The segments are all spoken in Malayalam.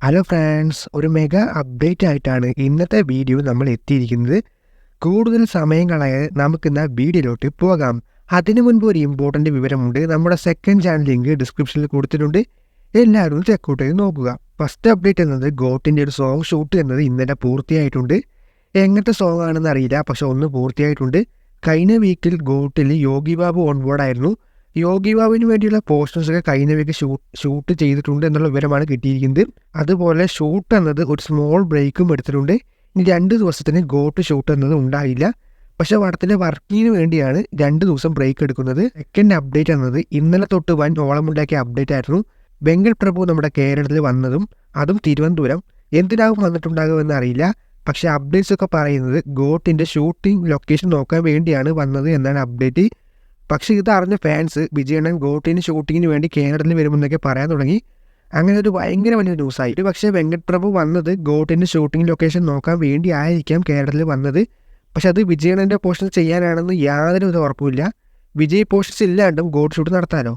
ഹലോ ഫ്രണ്ട്സ്, ഒരു മെഗാ അപ്ഡേറ്റ് ആയിട്ടാണ് ഇന്നത്തെ വീഡിയോ നമ്മൾ എത്തിയിരിക്കുന്നത്. കൂടുതൽ സമയം കളയാതെ നമുക്കിന്ന് വീഡിയോയിലോട്ട് പോകാം. അതിനു മുൻപ് ഒരു ഇമ്പോർട്ടൻ്റ് വിവരമുണ്ട്. നമ്മുടെ സെക്കൻഡ് ചാനൽ ലിങ്ക് ഡിസ്ക്രിപ്ഷനിൽ കൊടുത്തിട്ടുണ്ട്. എല്ലാവരും ചെക്കൗട്ട് ചെയ്ത് നോക്കുക. ഫസ്റ്റ് അപ്ഡേറ്റ് എന്നത് ഗോട്ടിൻ്റെ ഒരു സോങ് ഷൂട്ട് എന്നത് ഇന്നലെ പൂർത്തിയായിട്ടുണ്ട്. എങ്ങനത്തെ സോങ് ആണെന്ന് അറിയില്ല, പക്ഷെ ഒന്ന് പൂർത്തിയായിട്ടുണ്ട്. കഴിഞ്ഞ വീക്കിൽ ഗോട്ടിൽ യോഗി ബാബു ഓൺ ബോർഡായിരുന്നു. യോഗി ബാബുവിന് വേണ്ടിയുള്ള പോസ്റ്റേഴ്സൊക്കെ കഴിഞ്ഞ വീക്ക് ഷൂട്ട് ചെയ്തിട്ടുണ്ട് എന്നുള്ള വിവരമാണ് കിട്ടിയിരിക്കുന്നത്. അതുപോലെ ഷൂട്ട് എന്നത് ഒരു സ്മോൾ ബ്രേക്കും എടുത്തിട്ടുണ്ട്. ഇനി 2 ദിവസത്തിന് ഗോട്ട് ഷൂട്ട് എന്നത് ഉണ്ടായില്ല. പക്ഷേ പടത്തിൻ്റെ വർക്കിങ്ങിന് വേണ്ടിയാണ് 2 ദിവസം ബ്രേക്ക് എടുക്കുന്നത്. സെക്കൻഡ് അപ്ഡേറ്റ് എന്നത് ഇന്നലെ തൊട്ട് വൻ ഓളമുണ്ടാക്കിയ അപ്ഡേറ്റ് ആയിരുന്നു. വെങ്കൽ പ്രഭു നമ്മുടെ കേരളത്തിൽ വന്നതും അതും തിരുവനന്തപുരം. എന്തിനാകും വന്നിട്ടുണ്ടാകുമെന്ന് അറിയില്ല. പക്ഷേ അപ്ഡേറ്റ്സ് ഒക്കെ പറയുന്നത് ഗോട്ടിൻ്റെ ഷൂട്ടിംഗ് ലൊക്കേഷൻ നോക്കാൻ വേണ്ടിയാണ് വന്നത് എന്നാണ് അപ്ഡേറ്റ്. പക്ഷേ ഇതറിഞ്ഞ ഫാൻസ് വിജയണ്ണൻ ഗോട്ടിന് ഷൂട്ടിങ്ങിന് വേണ്ടി കേരളത്തിൽ വരുമെന്നൊക്കെ പറയാൻ തുടങ്ങി. അങ്ങനെ ഒരു ഭയങ്കര വലിയ ന്യൂസായി. പക്ഷേ വെങ്കട് പ്രഭു വന്നത് ഗോട്ടിൻ്റെ ഷൂട്ടിംഗ് ലൊക്കേഷൻ നോക്കാൻ വേണ്ടി ആയിരിക്കാം കേരളത്തിൽ വന്നത്. പക്ഷെ അത് വിജയണ്ണൻ്റെ പോർഷൻസ് ചെയ്യാനാണെന്ന് യാതൊരു വിധ ഉറപ്പുമില്ല. വിജയ് പോർഷൻസ് ഇല്ലാണ്ടും ഗോട്ട് ഷൂട്ട് നടത്താനോ?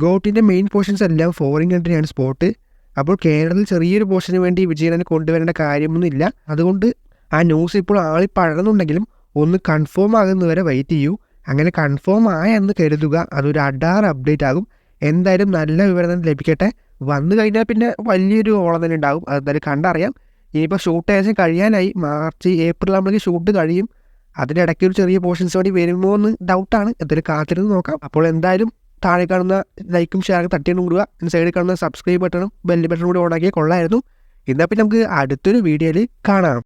ഗോട്ടിൻ്റെ മെയിൻ പോർഷൻസ് എല്ലാം ഫോറിൻ കൺട്രിയാണ് സ്പോട്ട്. അപ്പോൾ കേരളത്തിൽ ചെറിയൊരു പോർഷന് വേണ്ടി വിജയണ്ണനെ കൊണ്ടുവരേണ്ട കാര്യമൊന്നുമില്ല. അതുകൊണ്ട് ആ ന്യൂസ് ഇപ്പോൾ ആളി പഴകുന്നുണ്ടെങ്കിലും ഒന്ന് കൺഫേം ആകുന്നവരെ വെയിറ്റ് ചെയ്യൂ. അങ്ങനെ കൺഫേം ആയെന്ന് കരുതുക. അതൊരു അഡാർ അപ്ഡേറ്റ് ആകും. എന്തായാലും നല്ല വിവരം തന്നെ ലഭിക്കട്ടെ. വന്നു കഴിഞ്ഞാൽ പിന്നെ വലിയൊരു ഓളം തന്നെ ഉണ്ടാകും. അതെന്തായാലും കണ്ടറിയാം. ഇനിയിപ്പോൾ ഷൂട്ട് ഏകദേശം കഴിയാനായി. മാർച്ച് ഏപ്രിൽ ആകുമ്പോഴേക്കും ഷൂട്ട് കഴിയും. അതിനിടയ്ക്ക് ഒരു ചെറിയ പോർഷൻസ് വേണ്ടി വരുമോ എന്ന് ഡൗട്ടാണ്. എന്തായാലും കാത്തിരുന്ന് നോക്കാം. അപ്പോൾ എന്തായാലും താഴെ കാണുന്ന ലൈക്കും ഷെയറും തട്ടിയിട്ട് കൂടുക. സൈഡിൽ കാണുന്ന സബ്സ്ക്രൈബ് ബട്ടണും ബെൽ ബട്ടണും കൂടി ഓണാക്കിയാൽ കൊള്ളായിരുന്നു. എന്നാൽ പിന്നെ നമുക്ക് അടുത്തൊരു വീഡിയോയിൽ കാണാം.